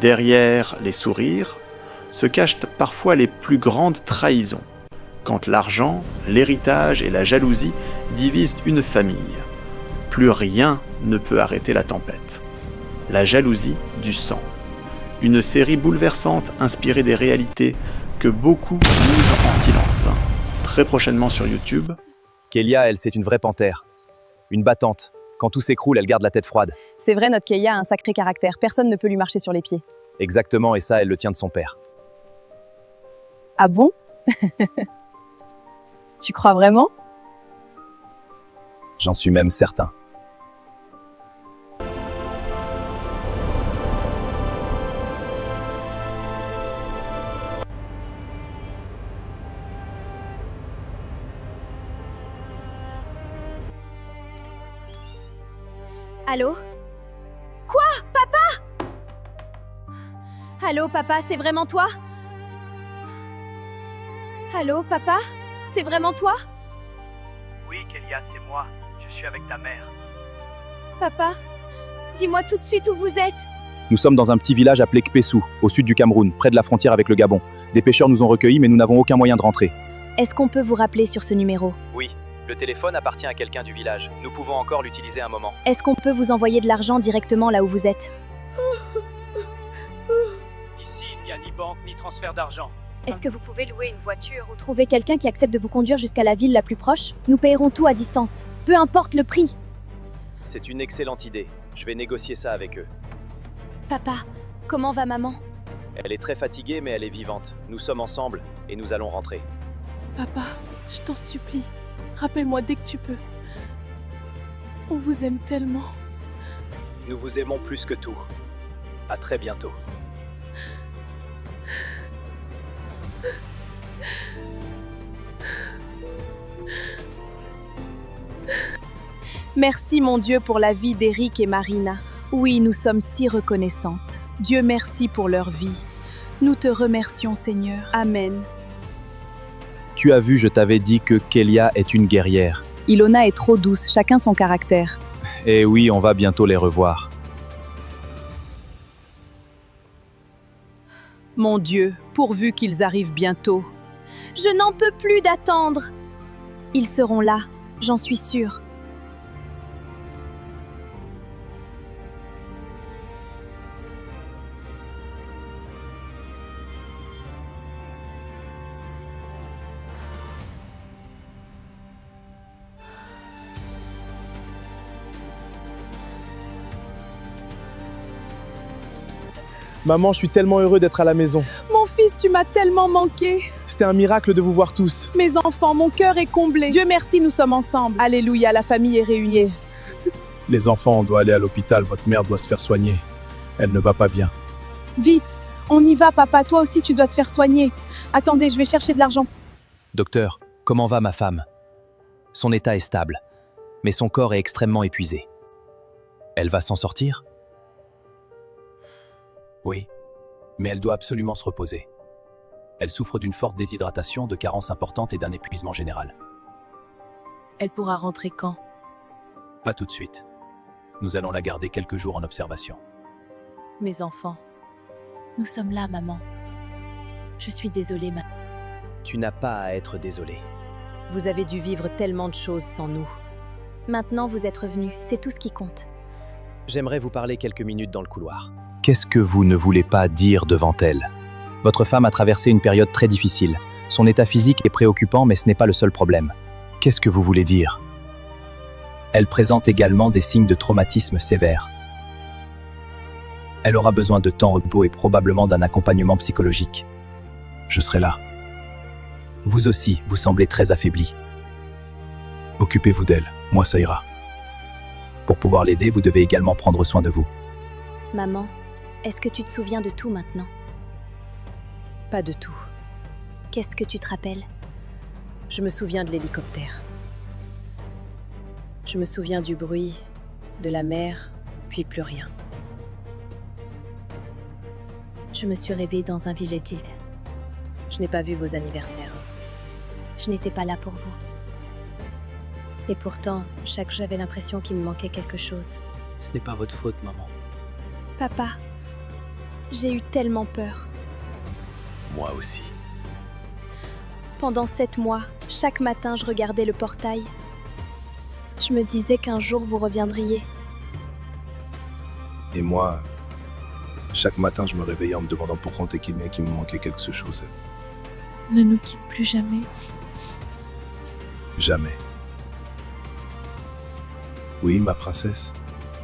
Derrière les sourires se cachent parfois les plus grandes trahisons, quand l'argent, l'héritage et la jalousie divisent une famille. Plus rien ne peut arrêter la tempête. La jalousie du sang. Une série bouleversante inspirée des réalités que beaucoup vivent en silence. Très prochainement sur YouTube. Kélia, elle, c'est une vraie panthère. Une battante. Quand tout s'écroule, elle garde la tête froide. C'est vrai, notre Kélia a un sacré caractère. Personne ne peut lui marcher sur les pieds. Exactement, et ça, elle le tient de son père. Ah bon? Tu crois vraiment? J'en suis même certain. Allô? Quoi? Papa? Allô, papa, c'est vraiment toi? Allô, papa? C'est vraiment toi? Oui, Kélia, c'est moi. Je suis avec ta mère. Papa? Dis-moi tout de suite où vous êtes. Nous sommes dans un petit village appelé Kpessou, au sud du Cameroun, près de la frontière avec le Gabon. Des pêcheurs nous ont recueillis, mais nous n'avons aucun moyen de rentrer. Est-ce qu'on peut vous rappeler sur ce numéro? Oui, le téléphone appartient à quelqu'un du village. Nous pouvons encore l'utiliser un moment. Est-ce qu'on peut vous envoyer de l'argent directement là où vous êtes? Ici, il n'y a ni banque ni transfert d'argent. Est-ce que vous pouvez louer une voiture ou trouver quelqu'un qui accepte de vous conduire jusqu'à la ville la plus proche? Nous payerons tout à distance, peu importe le prix. C'est une excellente idée. Je vais négocier ça avec eux. Papa, comment va maman? Elle est très fatiguée, mais elle est vivante. Nous sommes ensemble et nous allons rentrer. Papa, je t'en supplie, rappelle-moi dès que tu peux. On vous aime tellement. Nous vous aimons plus que tout. À très bientôt. Merci mon Dieu pour la vie d'Éric et Marina. Oui, nous sommes si reconnaissantes. Dieu merci pour leur vie. Nous te remercions Seigneur. Amen. Tu as vu, je t'avais dit que Kélia est une guerrière. Ilona est trop douce, chacun son caractère. Et oui, on va bientôt les revoir. Mon Dieu, pourvu qu'ils arrivent bientôt. Je n'en peux plus d'attendre. Ils seront là, j'en suis sûre. Maman, je suis tellement heureux d'être à la maison. Mon fils, tu m'as tellement manqué. C'était un miracle de vous voir tous. Mes enfants, mon cœur est comblé. Dieu merci, nous sommes ensemble. Alléluia, la famille est réunie. Les enfants, on doit aller à l'hôpital, votre mère doit se faire soigner. Elle ne va pas bien. Vite, on y va papa, toi aussi tu dois te faire soigner. Attendez, je vais chercher de l'argent. Docteur, comment va ma femme? Son état est stable, mais son corps est extrêmement épuisé. Elle va s'en sortir? Oui, mais elle doit absolument se reposer. Elle souffre d'une forte déshydratation, de carences importantes et d'un épuisement général. Elle pourra rentrer quand? Pas tout de suite. Nous allons la garder quelques jours en observation. Mes enfants. Nous sommes là, maman. Je suis désolée, Tu n'as pas à être désolé. Vous avez dû vivre tellement de choses sans nous. Maintenant, vous êtes revenus, c'est tout ce qui compte. J'aimerais vous parler quelques minutes dans le couloir. Qu'est-ce que vous ne voulez pas dire devant elle? Votre femme a traversé une période très difficile. Son état physique est préoccupant, mais ce n'est pas le seul problème. Qu'est-ce que vous voulez dire? Elle présente également des signes de traumatisme sévère. Elle aura besoin de temps de repos et probablement d'un accompagnement psychologique. Je serai là. Vous aussi, vous semblez très affaibli. Occupez-vous d'elle, moi ça ira. Pour pouvoir l'aider, vous devez également prendre soin de vous. Maman, est-ce que tu te souviens de tout maintenant? Pas de tout. Qu'est-ce que tu te rappelles? Je me souviens de l'hélicoptère. Je me souviens du bruit, de la mer, puis plus rien. Je me suis réveillée dans un vigile. Je n'ai pas vu vos anniversaires. Je n'étais pas là pour vous. Et pourtant, chaque jour j'avais l'impression qu'il me manquait quelque chose. Ce n'est pas votre faute, maman. Papa, J'ai eu tellement peur. Moi aussi. Pendant 7 mois, chaque matin, je regardais le portail. Je me disais qu'un jour vous reviendriez. Et moi, chaque matin, je me réveillais en me demandant pourquoi on qu'il me manquait quelque chose. Ne nous quitte plus jamais. Jamais. Oui, ma princesse.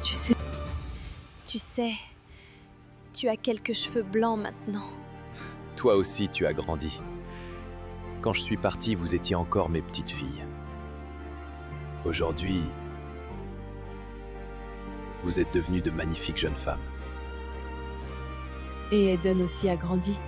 Tu sais, Tu sais, tu as quelques cheveux blancs maintenant. Toi aussi, tu as grandi. Quand je suis parti, vous étiez encore mes petites filles. Aujourd'hui, vous êtes devenues de magnifiques jeunes femmes. et Eden aussi a grandi.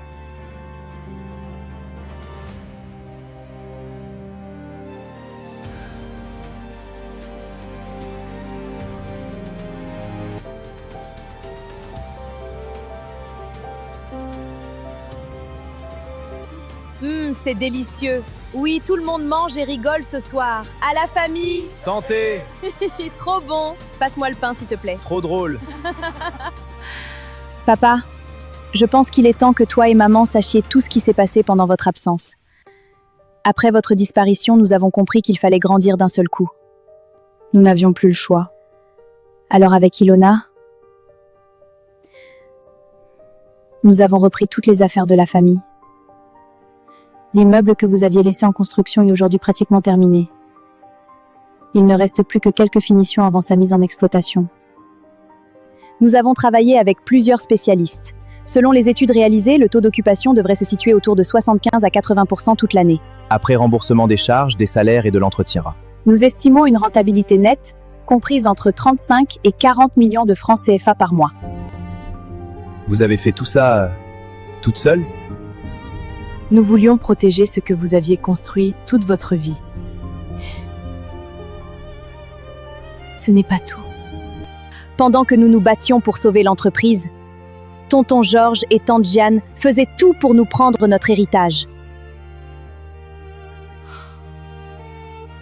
C'est délicieux. Oui, tout le monde mange et rigole ce soir. À la famille. Santé! Trop bon. Passe-moi le pain, s'il te plaît. Trop drôle! Papa, je pense qu'il est temps que toi et maman sachiez tout ce qui s'est passé pendant votre absence. Après votre disparition, nous avons compris qu'il fallait grandir d'un seul coup. Nous n'avions plus le choix. Alors avec Ilona, nous avons repris toutes les affaires de la famille. L'immeuble que vous aviez laissé en construction est aujourd'hui pratiquement terminé. Il ne reste plus que quelques finitions avant sa mise en exploitation. Nous avons travaillé avec plusieurs spécialistes. Selon les études réalisées, le taux d'occupation devrait se situer autour de 75 à 80% toute l'année. Après remboursement des charges, des salaires et de l'entretien. Nous estimons une rentabilité nette, comprise entre 35 et 40 millions de francs CFA par mois. Vous avez fait tout ça toute seule? Nous voulions protéger ce que vous aviez construit toute votre vie. Ce n'est pas tout. Pendant que nous nous battions pour sauver l'entreprise, tonton Georges et tante Jeanne faisaient tout pour nous prendre notre héritage.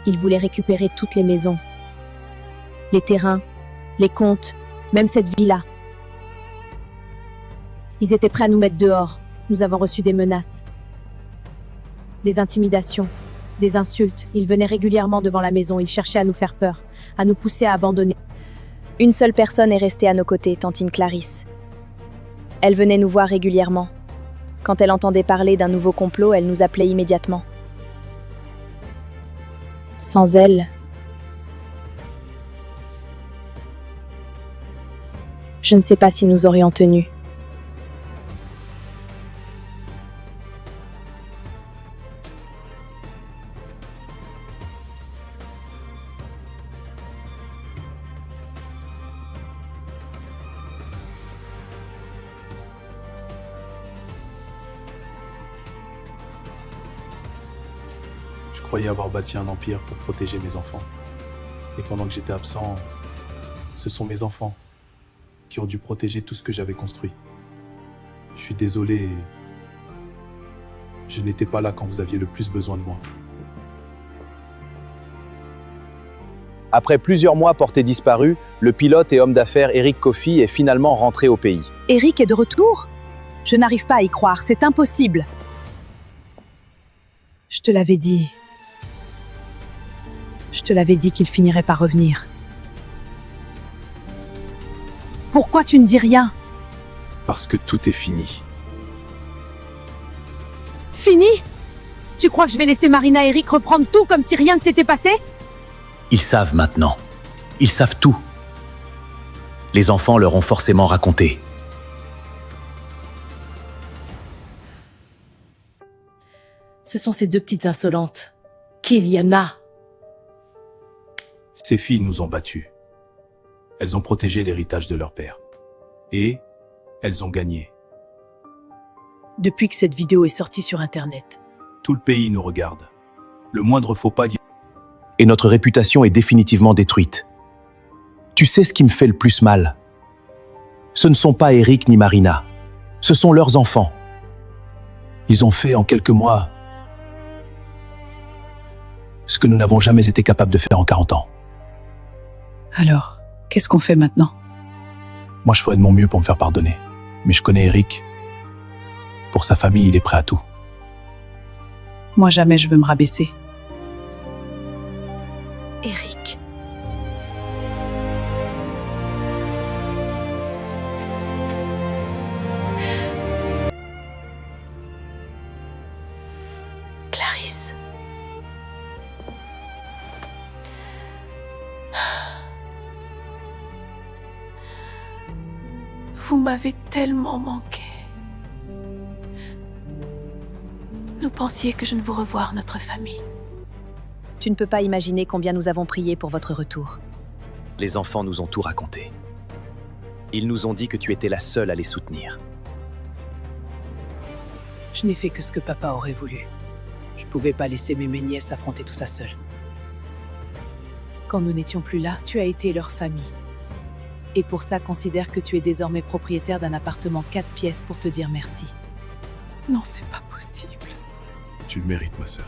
Ils voulaient récupérer toutes les maisons, les terrains, les comptes, même cette villa. Ils étaient prêts à nous mettre dehors. Nous avons reçu des menaces, des intimidations, des insultes. Ils venaient régulièrement devant la maison. Ils cherchaient à nous faire peur, à nous pousser à abandonner. Une seule personne est restée à nos côtés, tantine Clarisse. Elle venait nous voir régulièrement. Quand elle entendait parler d'un nouveau complot, elle nous appelait immédiatement. Sans elle, je ne sais pas si nous aurions tenu. Je croyais avoir bâti un empire pour protéger mes enfants. Et pendant que j'étais absent, ce sont mes enfants qui ont dû protéger tout ce que j'avais construit. Je suis désolé. Je n'étais pas là quand vous aviez le plus besoin de moi. Après plusieurs mois portés disparus, le pilote et homme d'affaires Eric Coffey est finalement rentré au pays. Eric est de retour? Je n'arrive pas à y croire, c'est impossible. Je te l'avais dit. Je te l'avais dit qu'il finirait par revenir. Pourquoi tu ne dis rien? Parce que tout est fini. Fini? Tu crois que je vais laisser Marina et Eric reprendre tout comme si rien ne s'était passé? Ils savent maintenant. Ils savent tout. Les enfants leur ont forcément raconté. Ce sont ces deux petites insolentes. Qu'il y en a. Ces filles nous ont battus. Elles ont protégé l'héritage de leur père. Et elles ont gagné. Depuis que cette vidéo est sortie sur Internet. Tout le pays nous regarde. Le moindre faux pas... Et notre réputation est définitivement détruite. Tu sais ce qui me fait le plus mal? Ce ne sont pas Eric ni Marina. Ce sont leurs enfants. Ils ont fait en quelques mois ce que nous n'avons jamais été capables de faire en 40 ans. Alors, qu'est-ce qu'on fait maintenant? Moi, je ferai de mon mieux pour me faire pardonner. Mais je connais Eric. Pour sa famille, il est prêt à tout. Moi, jamais je veux me rabaisser. Eric. Clarisse. Vous m'avez tellement manqué. Nous pensiez que je ne vous revoir notre famille. Tu ne peux pas imaginer combien nous avons prié pour votre retour. Les enfants nous ont tout raconté. Ils nous ont dit que tu étais la seule à les soutenir. Je n'ai fait que ce que papa aurait voulu. Je pouvais pas laisser mes nièces affronter tout ça seule. Quand nous n'étions plus là, tu as été leur famille. Et pour ça, considère que tu es désormais propriétaire d'un appartement 4 pièces pour te dire merci. Non, c'est pas possible. Tu le mérites, ma sœur.